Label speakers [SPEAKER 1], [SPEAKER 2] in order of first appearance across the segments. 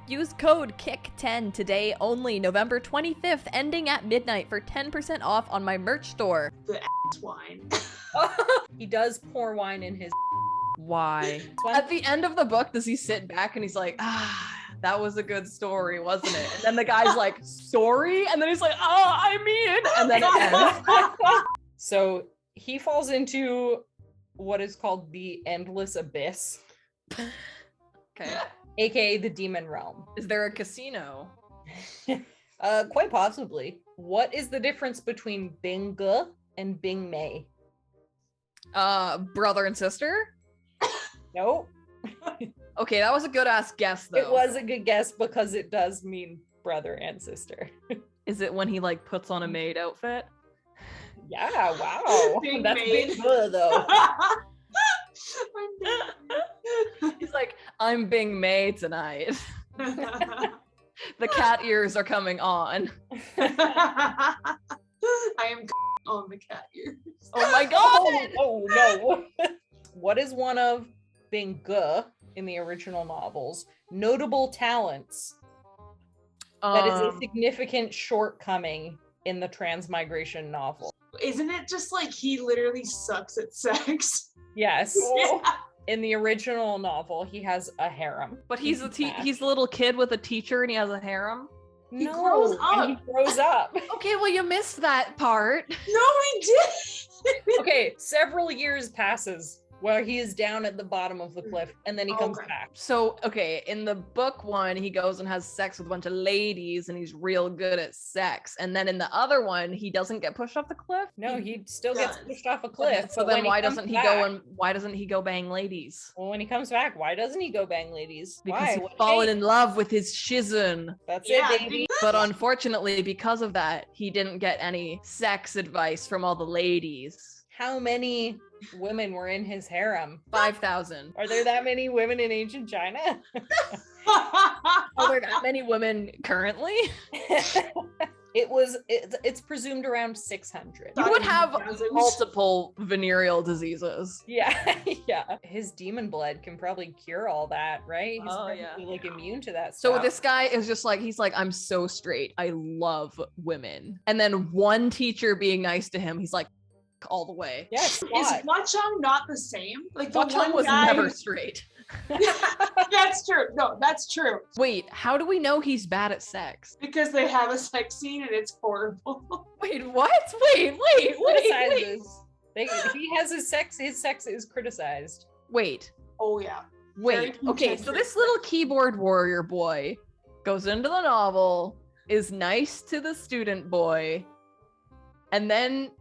[SPEAKER 1] Use code KICK10 today only, November 25th, ending at midnight for 10% off on my merch store.
[SPEAKER 2] The wine.
[SPEAKER 3] He does pour wine in his.
[SPEAKER 1] Why? At the end of the book, does he sit back and he's like, that was a good story, wasn't it? And then the guy's like, sorry? And then he's like, I mean, and then it ends.
[SPEAKER 3] So he falls into what is called the Endless Abyss.
[SPEAKER 1] Okay.
[SPEAKER 3] AKA the Demon Realm.
[SPEAKER 1] Is there a casino?
[SPEAKER 3] Quite possibly. What is the difference between Bing Ge and Bing Mei?
[SPEAKER 1] Brother and sister?
[SPEAKER 3] Nope.
[SPEAKER 1] Okay, that was a good ass guess though.
[SPEAKER 3] It was a good guess because it does mean brother and sister.
[SPEAKER 1] Is it when he like puts on a maid outfit?
[SPEAKER 3] Yeah, wow.
[SPEAKER 2] Bing
[SPEAKER 3] That's
[SPEAKER 2] Mei.
[SPEAKER 3] Bing Ge though.
[SPEAKER 1] He's like, I'm Bing Mei tonight. The cat ears are coming on.
[SPEAKER 2] I am on the cat ears.
[SPEAKER 1] Oh my god!
[SPEAKER 3] Oh no. What is one of Bing Ge in the original novels' notable talents that is a significant shortcoming in the transmigration novel?
[SPEAKER 2] Isn't it just like he literally sucks at sex?
[SPEAKER 3] Yes.
[SPEAKER 2] Yeah.
[SPEAKER 3] In the original novel, he has a harem.
[SPEAKER 1] But he's the little kid with a teacher and he has a harem.
[SPEAKER 2] He grows up.
[SPEAKER 3] He grows up.
[SPEAKER 1] Okay, well you missed that part.
[SPEAKER 2] No, he did.
[SPEAKER 3] Okay, several years passes where he is down at the bottom of the cliff and then he comes
[SPEAKER 2] Okay.
[SPEAKER 3] back.
[SPEAKER 1] So, okay, in the book one, he goes and has sex with a bunch of ladies and he's real good at sex. And then in the other one, he doesn't get pushed off the cliff?
[SPEAKER 3] No, he still gets
[SPEAKER 2] does.
[SPEAKER 3] pushed off a cliff.
[SPEAKER 1] So
[SPEAKER 3] but
[SPEAKER 1] then
[SPEAKER 3] when
[SPEAKER 1] why
[SPEAKER 3] comes
[SPEAKER 1] doesn't he
[SPEAKER 3] back-
[SPEAKER 1] why doesn't he go bang ladies?
[SPEAKER 3] Well, when he comes back, why doesn't he go bang ladies?
[SPEAKER 1] Because
[SPEAKER 3] Why?
[SPEAKER 1] he's
[SPEAKER 3] What
[SPEAKER 1] fallen
[SPEAKER 3] changed?
[SPEAKER 1] in love with his shizen.
[SPEAKER 3] That's
[SPEAKER 2] Yeah,
[SPEAKER 3] it, baby.
[SPEAKER 1] But unfortunately, because of that, he didn't get any sex advice from all the ladies.
[SPEAKER 3] How many women were in his harem?
[SPEAKER 1] 5,000.
[SPEAKER 3] Are there that many women in ancient China?
[SPEAKER 1] Are there that many women currently?
[SPEAKER 3] It's presumed around 600.
[SPEAKER 1] You would have
[SPEAKER 2] Thousands.
[SPEAKER 1] multiple venereal diseases.
[SPEAKER 3] Yeah, yeah. His demon blood can probably cure all that, right? He's
[SPEAKER 1] Oh,
[SPEAKER 3] probably
[SPEAKER 1] yeah.
[SPEAKER 3] like immune to that
[SPEAKER 1] So
[SPEAKER 3] stuff.
[SPEAKER 1] this guy is just like, he's like, I'm so straight. I love women. And then one teacher being nice to him, he's like, all the way.
[SPEAKER 3] Yes,
[SPEAKER 2] Is
[SPEAKER 3] plot.
[SPEAKER 2] Watchung not the same? Like the
[SPEAKER 1] Watchung
[SPEAKER 2] one
[SPEAKER 1] was
[SPEAKER 2] guy.
[SPEAKER 1] never straight.
[SPEAKER 2] That's true. No, that's true.
[SPEAKER 1] Wait, how do we know he's bad at sex?
[SPEAKER 2] Because they have a sex scene and it's horrible.
[SPEAKER 1] Wait, what? Wait.
[SPEAKER 3] criticizes. He has his sex is criticized.
[SPEAKER 1] Wait.
[SPEAKER 2] Oh yeah.
[SPEAKER 1] Wait.
[SPEAKER 2] Very
[SPEAKER 1] Okay, so this little keyboard warrior boy goes into the novel, is nice to the student boy, and then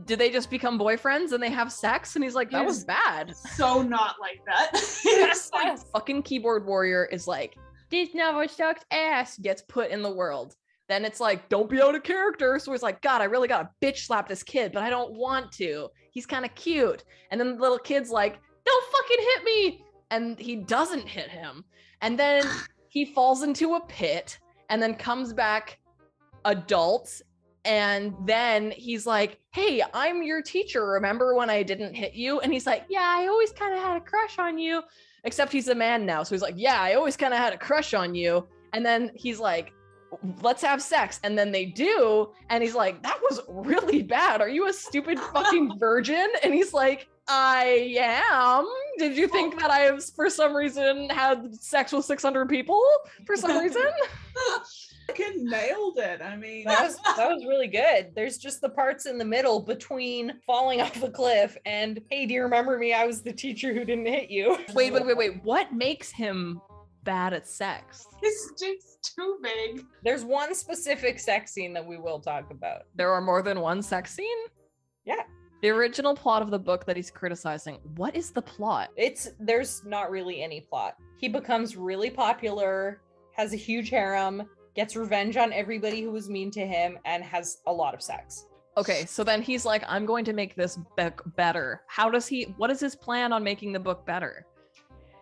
[SPEAKER 1] do they just become boyfriends and they have sex? And he's like, that was
[SPEAKER 2] Yes.
[SPEAKER 1] bad.
[SPEAKER 2] So not like that. It's like,
[SPEAKER 1] Fucking keyboard warrior is like, this novel sucks ass, gets put in the world. Then it's like, don't be out of character. So he's like, God, I really gotta bitch slap this kid, but I don't want to. He's kind of cute. And then the little kid's like, don't fucking hit me. And he doesn't hit him. And then he falls into a pit and then comes back adult. And then he's like, hey, I'm your teacher. Remember when I didn't hit you? And he's like, yeah, I always kind of had a crush on you. Except he's a man now. So he's like, yeah, I always kind of had a crush on you. And then he's like, let's have sex. And then they do. And he's like, that was really bad. Are you a stupid fucking virgin? And he's like, I am. Did you think that I, for some reason, had sex with 600 people for some reason?
[SPEAKER 4] Fucking nailed it. I mean,
[SPEAKER 3] That was really good. There's just the parts in the middle between falling off the cliff and, hey, do you remember me? I was the teacher who didn't hit you.
[SPEAKER 1] Wait. What makes him bad at sex?
[SPEAKER 2] his dick's too big.
[SPEAKER 3] There's one specific sex scene that we will talk about.
[SPEAKER 1] There are more than one sex scene?
[SPEAKER 3] Yeah.
[SPEAKER 1] The original plot of the book that he's criticizing, what is the plot?
[SPEAKER 3] There's not really any plot. He becomes really popular, has a huge harem, gets revenge on everybody who was mean to him, and has a lot of sex.
[SPEAKER 1] Okay, so then he's like, I'm going to make this book better. What is his plan on making the book better?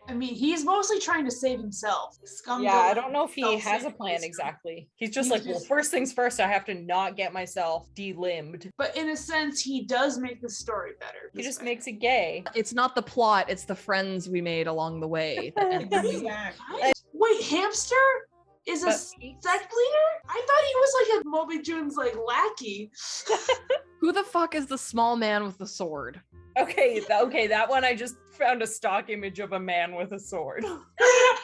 [SPEAKER 2] I mean, he's mostly trying to save himself. Scum
[SPEAKER 3] Yeah, I
[SPEAKER 2] Villan
[SPEAKER 3] don't know if he has a
[SPEAKER 2] self-saving
[SPEAKER 3] plan
[SPEAKER 2] wisdom.
[SPEAKER 3] exactly. He's just
[SPEAKER 2] He
[SPEAKER 3] like, well,
[SPEAKER 2] just-
[SPEAKER 3] first things first, I have to not get myself delimbed.
[SPEAKER 2] But in a sense, he does make the story better.
[SPEAKER 3] He just makes it gay.
[SPEAKER 1] It's not the plot, it's the friends we made along the way. that end the movie.
[SPEAKER 4] exactly.
[SPEAKER 2] Wait, hamster is a
[SPEAKER 3] But-
[SPEAKER 2] sect leader? I thought he was like a Moby Jun's like lackey.
[SPEAKER 1] Who the fuck is the small man with the sword?
[SPEAKER 3] Okay, that one I just found a stock image of a man with a sword.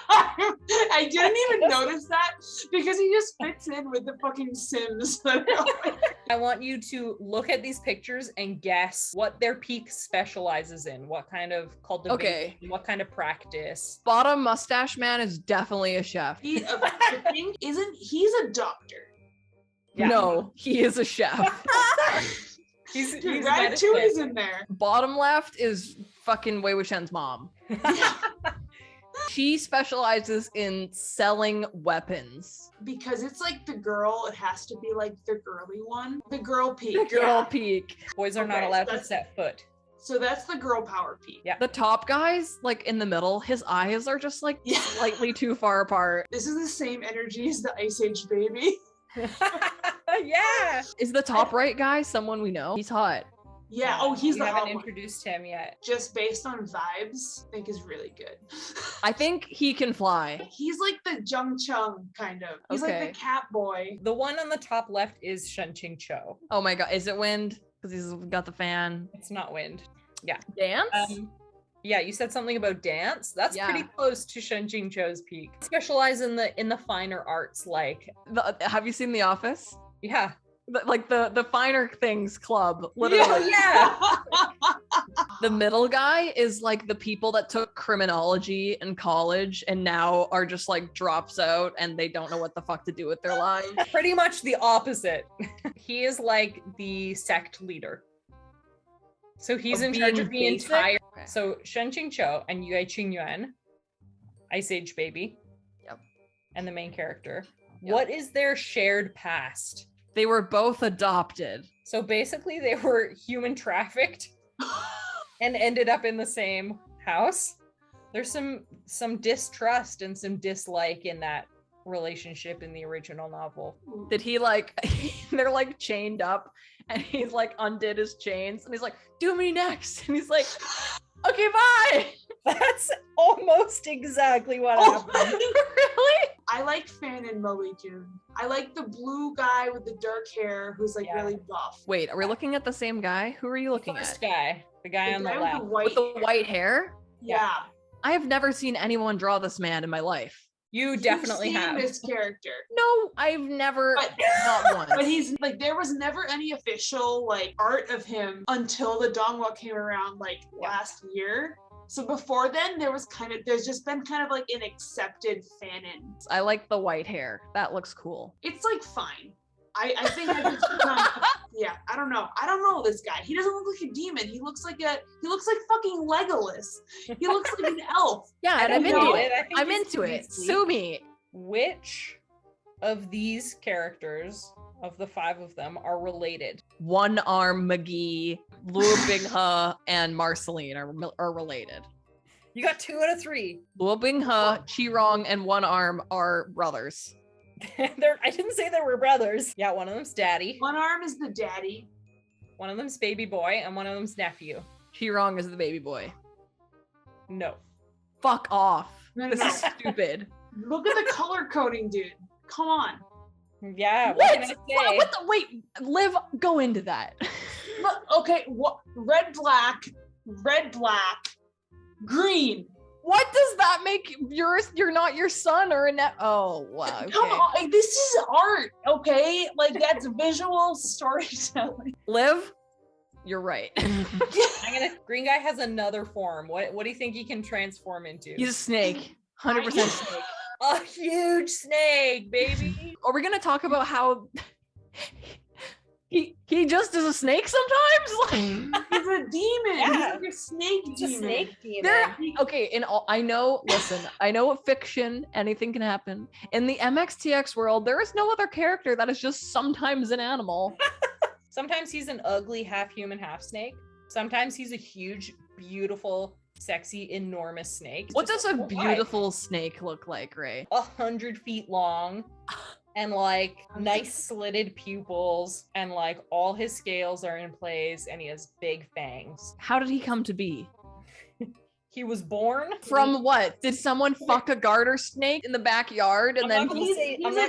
[SPEAKER 2] I didn't even notice that because he just fits in with the fucking Sims.
[SPEAKER 3] I want you to look at these pictures and guess what their peak specializes in, what kind of cultivation, what kind of practice.
[SPEAKER 1] Bottom mustache man is definitely a chef.
[SPEAKER 2] The thing isn't he's a doctor.
[SPEAKER 3] Yeah.
[SPEAKER 1] No, he is a chef.
[SPEAKER 3] He's
[SPEAKER 2] Dude,
[SPEAKER 3] medicine.
[SPEAKER 2] Ratatouille's in there.
[SPEAKER 1] Bottom left is fucking Wei Wuxian's mom. She specializes in selling weapons.
[SPEAKER 2] Because it's like the girl, it has to be like the girly one. The girl peak.
[SPEAKER 1] Girl
[SPEAKER 2] yeah.
[SPEAKER 1] peak.
[SPEAKER 3] Boys are not
[SPEAKER 2] Okay,
[SPEAKER 3] allowed to
[SPEAKER 2] that's-
[SPEAKER 3] set foot.
[SPEAKER 2] So that's the girl power peak.
[SPEAKER 3] Yeah.
[SPEAKER 1] The top guy's like in the middle. His eyes are just like
[SPEAKER 2] Yeah.
[SPEAKER 1] slightly too far apart.
[SPEAKER 2] This is the same energy as the Ice Age baby.
[SPEAKER 3] Yeah.
[SPEAKER 1] Is the top right guy someone we know? He's hot.
[SPEAKER 2] Yeah. Oh, he's
[SPEAKER 3] you
[SPEAKER 2] the
[SPEAKER 3] haven't
[SPEAKER 2] hot one.
[SPEAKER 3] introduced him yet.
[SPEAKER 2] Just based on vibes, I think is really good.
[SPEAKER 1] I think he can fly.
[SPEAKER 2] He's like the Jung Chung kind of. He's like
[SPEAKER 1] Okay.
[SPEAKER 2] the cat boy.
[SPEAKER 3] The one on the top left is Shen Cho.
[SPEAKER 1] Oh my god, is it Wind? Because he's got the fan.
[SPEAKER 3] It's not Wind.
[SPEAKER 1] Dance?
[SPEAKER 3] Yeah, you said something about dance. That's
[SPEAKER 1] Yeah.
[SPEAKER 3] pretty close to Shen Cho's peak. Specialize in the finer arts, like
[SPEAKER 1] Have you seen The Office?
[SPEAKER 3] yeah.
[SPEAKER 1] Like the finer things club, literally.
[SPEAKER 3] Yeah.
[SPEAKER 1] The middle guy is like the people that took criminology in college and now are just like drops out and they don't know what the fuck to do with their lives.
[SPEAKER 3] Pretty much the opposite. He is like the sect leader. So he's
[SPEAKER 1] Of
[SPEAKER 3] in charge
[SPEAKER 1] being
[SPEAKER 3] of the
[SPEAKER 1] basic?
[SPEAKER 3] entire.
[SPEAKER 1] Okay.
[SPEAKER 3] So Shen Cho and Yue Qingyuan, Ice Age baby.
[SPEAKER 1] Yep.
[SPEAKER 3] And the main character.
[SPEAKER 1] Yep.
[SPEAKER 3] What is their shared past?
[SPEAKER 1] They were both adopted.
[SPEAKER 3] So basically, they were human trafficked and ended up in the same house. There's some distrust and some dislike in that relationship in the original novel.
[SPEAKER 1] Did he like they're like chained up and he's like undid his chains and he's like, do me next. And he's like, okay, bye.
[SPEAKER 3] That's almost exactly what
[SPEAKER 2] Oh,
[SPEAKER 3] happened.
[SPEAKER 1] Really?
[SPEAKER 2] I like Fan and Moby June. I like the blue guy with the dark hair who's like
[SPEAKER 3] Yeah.
[SPEAKER 2] really buff.
[SPEAKER 1] Wait, are we looking at the same guy? Who are you looking
[SPEAKER 3] First
[SPEAKER 1] at?
[SPEAKER 3] guy, the guy on the
[SPEAKER 2] guy
[SPEAKER 3] left.
[SPEAKER 2] white
[SPEAKER 1] With the
[SPEAKER 2] hair.
[SPEAKER 1] white hair?
[SPEAKER 2] Yeah.
[SPEAKER 1] I have never seen anyone draw this man in my life.
[SPEAKER 3] You definitely
[SPEAKER 2] You've seen
[SPEAKER 3] have.
[SPEAKER 2] this character.
[SPEAKER 1] No, I've never,
[SPEAKER 2] But-
[SPEAKER 1] not once.
[SPEAKER 2] But he's like, there was never any official like art of him until the Dongwa came around like
[SPEAKER 3] Yeah.
[SPEAKER 2] last year. So before then, there's just been kind of like an accepted fanon.
[SPEAKER 1] I like the white hair. That looks cool.
[SPEAKER 2] It's like fine. I think I just yeah, I don't know this guy. He doesn't look like a demon. He looks like fucking Legolas. He looks like an elf.
[SPEAKER 1] Yeah, and
[SPEAKER 3] I
[SPEAKER 1] I'm
[SPEAKER 3] don't
[SPEAKER 1] into
[SPEAKER 3] know
[SPEAKER 1] it.
[SPEAKER 3] I think
[SPEAKER 1] I'm
[SPEAKER 3] it's
[SPEAKER 1] into it.
[SPEAKER 3] easy.
[SPEAKER 1] Sue me.
[SPEAKER 3] Which of these characters, of the 5 of them, are related?
[SPEAKER 1] One Arm McGee, Luo Binghe, and Marceline are related.
[SPEAKER 3] You got 2 out of 3.
[SPEAKER 1] Luo Binghe, Qirong, and One Arm are brothers.
[SPEAKER 3] I didn't say they were brothers. Yeah, one of them's daddy,
[SPEAKER 2] One arm is the daddy.
[SPEAKER 3] one of them's baby boy, and one of them's nephew.
[SPEAKER 1] Qirong is the baby boy.
[SPEAKER 3] No.
[SPEAKER 1] Fuck off.
[SPEAKER 2] No,
[SPEAKER 1] This
[SPEAKER 2] no.
[SPEAKER 1] is stupid.
[SPEAKER 2] Look at the color coding, dude. Come on.
[SPEAKER 3] Yeah, what
[SPEAKER 1] What?
[SPEAKER 3] can I say?
[SPEAKER 1] What the? Wait, Liv, go into that.
[SPEAKER 2] Look, okay, what? Red, black, green.
[SPEAKER 1] What does that make you're not your son or a oh wow. Okay.
[SPEAKER 2] Come on, like, this is art, okay? Like that's visual storytelling.
[SPEAKER 1] Liv, you're right.
[SPEAKER 3] Green guy has another form. What do you think he can transform into?
[SPEAKER 1] He's a snake. 100% snake.
[SPEAKER 3] a huge snake, baby.
[SPEAKER 1] Are we gonna talk about how he just is a snake sometimes? Like,
[SPEAKER 2] He's a demon.
[SPEAKER 3] Yeah.
[SPEAKER 2] He's like a snake
[SPEAKER 3] It's a
[SPEAKER 2] demon.
[SPEAKER 3] snake demon.
[SPEAKER 1] there, okay, in all I know, listen, I know what fiction, anything can happen. In the MXTX world, there is no other character that is just sometimes an animal.
[SPEAKER 3] Sometimes he's an ugly half human, half snake. Sometimes he's a huge, beautiful, sexy, enormous snake.
[SPEAKER 1] What
[SPEAKER 3] Just
[SPEAKER 1] does a
[SPEAKER 3] whole vibe.
[SPEAKER 1] beautiful snake look like, Ray?
[SPEAKER 3] 100 feet long and like nice slitted pupils and like all his scales are in place and he has big fangs.
[SPEAKER 1] How did he come to be?
[SPEAKER 3] he was born
[SPEAKER 1] From what? Did someone fuck a garter snake in the backyard and
[SPEAKER 3] I'm
[SPEAKER 1] then
[SPEAKER 3] not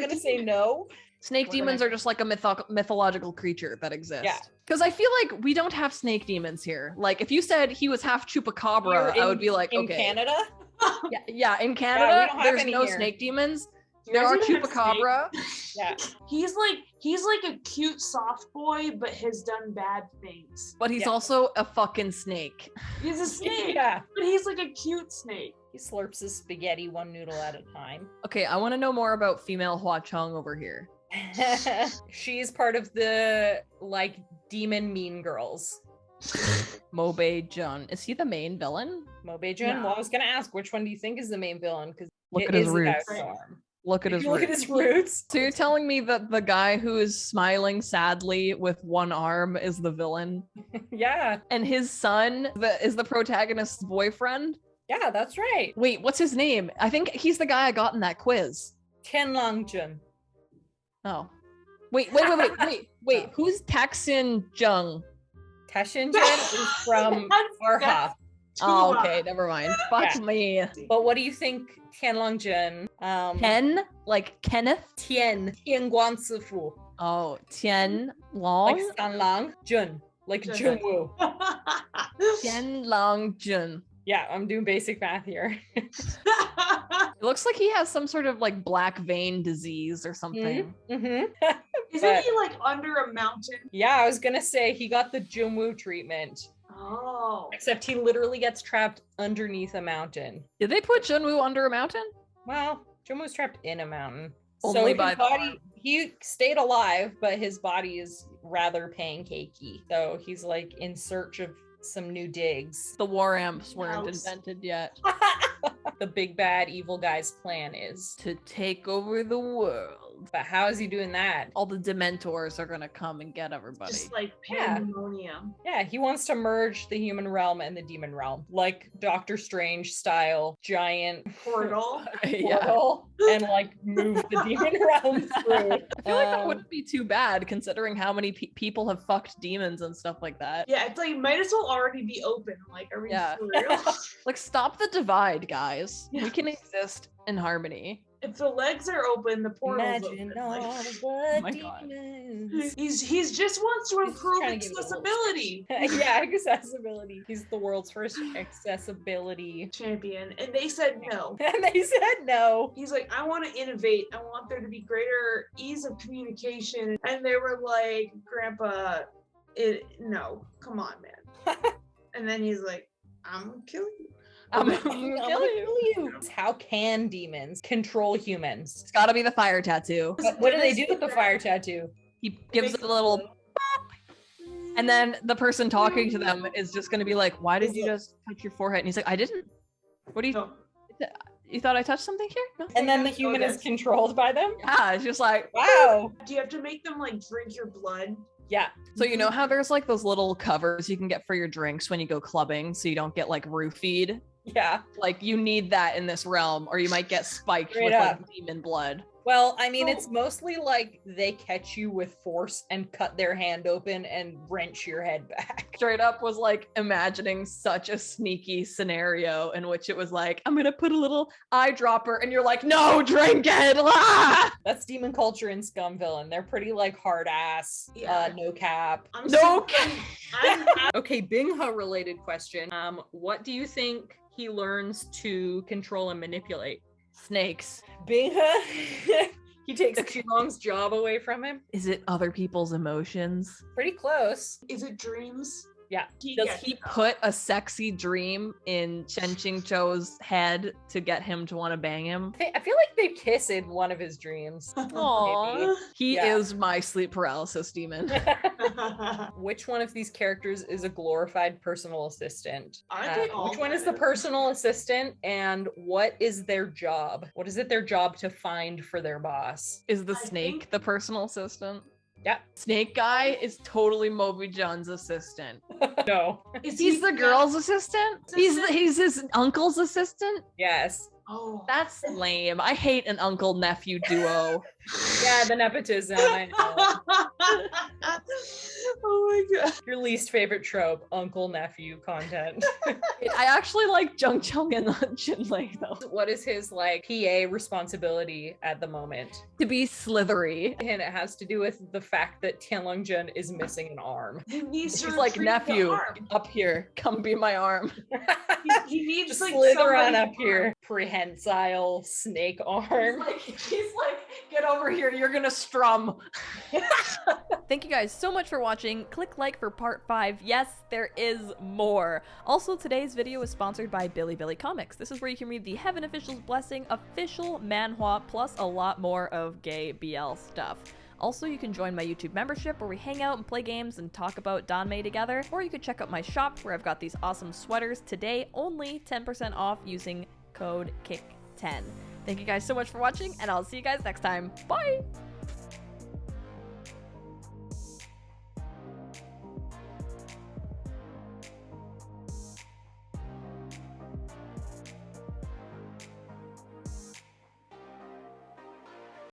[SPEAKER 3] gonna say no.
[SPEAKER 1] snake
[SPEAKER 3] We're
[SPEAKER 1] demons
[SPEAKER 3] gonna-
[SPEAKER 1] are just like a mythological creature that exists.
[SPEAKER 3] Yeah.
[SPEAKER 1] Because I feel like we don't have snake demons here. Like if you said he was half chupacabra,
[SPEAKER 3] Here
[SPEAKER 1] I would be like,
[SPEAKER 3] in
[SPEAKER 1] okay.
[SPEAKER 3] Canada.
[SPEAKER 1] Yeah, in Canada,
[SPEAKER 3] don't have
[SPEAKER 1] there's
[SPEAKER 3] any
[SPEAKER 1] no
[SPEAKER 3] here.
[SPEAKER 1] snake demons.
[SPEAKER 2] You
[SPEAKER 1] There
[SPEAKER 2] guys
[SPEAKER 1] are
[SPEAKER 2] even have
[SPEAKER 1] chupacabra.
[SPEAKER 3] Yeah.
[SPEAKER 2] He's like a cute soft boy, but has done bad things.
[SPEAKER 1] But he's
[SPEAKER 3] Yeah.
[SPEAKER 1] also a fucking snake.
[SPEAKER 2] He's a snake,
[SPEAKER 3] Yeah.
[SPEAKER 2] but he's like a cute snake.
[SPEAKER 3] He slurps his spaghetti one noodle at a time.
[SPEAKER 1] Okay, I want to know more about female Hua Chung over here.
[SPEAKER 3] She's part of the like demon mean girls.
[SPEAKER 1] Moby Jun. Is he the main villain?
[SPEAKER 3] Moby Jun.
[SPEAKER 2] No.
[SPEAKER 3] Well, I was gonna ask which one do you think is the main villain? Because
[SPEAKER 1] Look
[SPEAKER 3] it
[SPEAKER 1] at his
[SPEAKER 3] is the guy
[SPEAKER 1] roots.
[SPEAKER 3] with the arm.
[SPEAKER 1] Look at
[SPEAKER 3] If
[SPEAKER 1] his
[SPEAKER 3] you look at
[SPEAKER 1] roots.
[SPEAKER 3] his roots.
[SPEAKER 1] So you're telling me that the guy who is smiling sadly with one arm is the villain?
[SPEAKER 3] Yeah.
[SPEAKER 1] And his son is the protagonist's boyfriend?
[SPEAKER 3] Yeah, that's right.
[SPEAKER 1] Wait, what's his name? I think he's the guy I got in that quiz.
[SPEAKER 3] TIAN LAN JUN.
[SPEAKER 1] Oh. Wait. Who's Taksin Jung?
[SPEAKER 3] Taishin Jun is from Arha.
[SPEAKER 1] Oh, okay, never mind. Fuck
[SPEAKER 3] Yeah.
[SPEAKER 1] me.
[SPEAKER 3] But what do you think TIAN LAN JUN?
[SPEAKER 1] Ken? Like Kenneth?
[SPEAKER 3] Tian Guan Sifu.
[SPEAKER 1] Oh, Tian Long?
[SPEAKER 3] Like San Lang Jun. Like
[SPEAKER 2] Jun.
[SPEAKER 3] Junwoo.
[SPEAKER 1] Tian Long Jun.
[SPEAKER 3] Yeah, I'm doing basic math here.
[SPEAKER 1] It looks like he has some sort of like black vein disease or something.
[SPEAKER 3] Mm-hmm.
[SPEAKER 2] Isn't he like under a mountain?
[SPEAKER 3] Yeah, I was gonna say he got the Junwoo treatment.
[SPEAKER 2] Oh.
[SPEAKER 3] Except he literally gets trapped underneath a mountain.
[SPEAKER 1] Did they put Junwoo under a mountain?
[SPEAKER 3] Well, Junwoo's trapped in a mountain.
[SPEAKER 1] Only
[SPEAKER 3] so
[SPEAKER 1] by
[SPEAKER 3] his
[SPEAKER 1] the
[SPEAKER 3] body,
[SPEAKER 1] arm.
[SPEAKER 3] he stayed alive, but his body is rather pancakey. So he's like in search of some new digs.
[SPEAKER 1] The war amps weren't
[SPEAKER 2] Mouse.
[SPEAKER 1] invented yet.
[SPEAKER 3] The big bad evil guy's plan is.
[SPEAKER 1] To take over the world.
[SPEAKER 3] But how is he doing that?
[SPEAKER 1] All the Dementors are gonna come and get everybody.
[SPEAKER 2] Just like
[SPEAKER 3] Yeah.
[SPEAKER 2] pandemonium.
[SPEAKER 3] Yeah, he wants to merge the human realm and the demon realm, like Doctor Strange style giant
[SPEAKER 2] Portal.
[SPEAKER 1] Yeah.
[SPEAKER 3] portal, and like move the demon realm through.
[SPEAKER 1] I feel like that wouldn't be too bad considering how many people have fucked demons and stuff like that.
[SPEAKER 2] Yeah, it's like might as well already be open. Like, are we
[SPEAKER 1] Yeah.
[SPEAKER 2] for real?
[SPEAKER 1] Like, stop the divide, guys. We can exist in harmony.
[SPEAKER 2] If the legs are open, the portal's
[SPEAKER 3] Imagine
[SPEAKER 2] open.
[SPEAKER 3] all
[SPEAKER 2] Like,
[SPEAKER 3] the
[SPEAKER 1] my God.
[SPEAKER 3] demons.
[SPEAKER 2] he's just wants to
[SPEAKER 3] He's
[SPEAKER 2] improve
[SPEAKER 3] trying to give it a little-
[SPEAKER 2] accessibility.
[SPEAKER 3] Yeah, accessibility. He's the world's first accessibility.
[SPEAKER 2] Champion. And they said no.
[SPEAKER 3] And they said no.
[SPEAKER 2] He's like, I want to innovate. I want there to be greater ease of communication. And they were like, Grandpa, no, come on, man. And then he's like, I'm gonna kill you.
[SPEAKER 1] I'm
[SPEAKER 3] I'm
[SPEAKER 1] gonna
[SPEAKER 3] gonna
[SPEAKER 1] kill you.
[SPEAKER 3] kill you. How can demons control humans?
[SPEAKER 1] It's gotta be the fire tattoo.
[SPEAKER 3] What do they do with the fire tattoo?
[SPEAKER 1] He gives it a little pop, and then the person talking to them is just gonna be like, "Why did you just touch your forehead?" And he's like, "I didn't. What do you?
[SPEAKER 2] No.
[SPEAKER 1] You thought I touched something here?" No.
[SPEAKER 3] And then the
[SPEAKER 2] Oh,
[SPEAKER 3] human is
[SPEAKER 2] yes.
[SPEAKER 3] controlled by them?
[SPEAKER 1] Yeah, it's just like,
[SPEAKER 3] Wow.
[SPEAKER 2] Do you have to make them like drink your blood?
[SPEAKER 3] Yeah.
[SPEAKER 1] so you know how there's like those little covers you can get for your drinks when you go clubbing, so you don't get like roofied.
[SPEAKER 3] Yeah.
[SPEAKER 1] Like you need that in this realm, or you might get spiked
[SPEAKER 3] Straight
[SPEAKER 1] with
[SPEAKER 3] up.
[SPEAKER 1] like demon blood.
[SPEAKER 3] Well, I mean,
[SPEAKER 2] Oh.
[SPEAKER 3] it's mostly like they catch you with force and cut their hand open and wrench your head back.
[SPEAKER 1] Straight up was like imagining such a sneaky scenario in which it was like, I'm gonna put a little eyedropper, and you're like, no, drink it. Ah!
[SPEAKER 3] That's demon culture in Scum Villan. They're pretty like hard ass,
[SPEAKER 2] Yeah.
[SPEAKER 3] no cap.
[SPEAKER 2] I'm
[SPEAKER 1] No
[SPEAKER 2] so-
[SPEAKER 1] cap.
[SPEAKER 2] I'm
[SPEAKER 3] Okay, Bingha related question. What do you think he learns to control and manipulate?
[SPEAKER 1] Snakes.
[SPEAKER 3] Bingha, he takes Qilong's job away from him.
[SPEAKER 1] Is it other people's emotions?
[SPEAKER 3] Pretty close.
[SPEAKER 2] Is it dreams?
[SPEAKER 3] Yeah.
[SPEAKER 1] Does
[SPEAKER 2] gets
[SPEAKER 1] he
[SPEAKER 2] it.
[SPEAKER 1] put a sexy dream in Chen Qingzhou's head to get him to want to bang him?
[SPEAKER 3] I feel like they kiss in one of his dreams.
[SPEAKER 1] Aww. He
[SPEAKER 3] Yeah.
[SPEAKER 1] is my sleep paralysis demon.
[SPEAKER 3] Which one of these characters is a glorified personal assistant?
[SPEAKER 2] Aren't they all
[SPEAKER 3] Which one is the
[SPEAKER 2] kind of?
[SPEAKER 3] personal assistant, and what is their job? What is it their job to find for their boss?
[SPEAKER 1] Is the
[SPEAKER 2] I
[SPEAKER 1] snake
[SPEAKER 2] think-
[SPEAKER 1] the personal assistant?
[SPEAKER 3] Yeah.
[SPEAKER 1] Snake guy is totally Moby John's assistant.
[SPEAKER 3] No.
[SPEAKER 2] Is
[SPEAKER 1] He's
[SPEAKER 2] he
[SPEAKER 1] the girl's assistant? He's his uncle's assistant?
[SPEAKER 3] Yes.
[SPEAKER 2] Oh,
[SPEAKER 1] That's lame. I hate an uncle nephew duo.
[SPEAKER 3] Yeah, the nepotism. I know.
[SPEAKER 2] Oh my god.
[SPEAKER 3] Your least favorite trope, uncle nephew content.
[SPEAKER 1] I actually like Jung Chung and Jinlei though.
[SPEAKER 3] What is his like PA responsibility at the moment?
[SPEAKER 1] To be slithery.
[SPEAKER 3] And it has to do with the fact that TIAN LAN JUN is missing an arm.
[SPEAKER 2] He needs to
[SPEAKER 1] She's like,
[SPEAKER 2] retrieve the
[SPEAKER 1] nephew,
[SPEAKER 2] arm.
[SPEAKER 1] up here, come be my arm.
[SPEAKER 2] He needs
[SPEAKER 3] Just
[SPEAKER 2] like
[SPEAKER 3] slither on
[SPEAKER 2] somebody
[SPEAKER 3] up here. Prehensile snake arm.
[SPEAKER 1] She's like, get over here, you're gonna strum. Thank you guys so much for watching. Click like for part 5. Yes, there is more. Also, today's video is sponsored by Billy Billy Comics. This is where you can read the Heaven Official's Blessing official manhwa plus a lot more of gay BL stuff. Also, you can join my YouTube membership where we hang out and play games and talk about Danmei together, or you could check out my shop where I've got these awesome sweaters today, only 10% off using code KICK10. Thank you guys so much for watching, and I'll see you guys next time. Bye!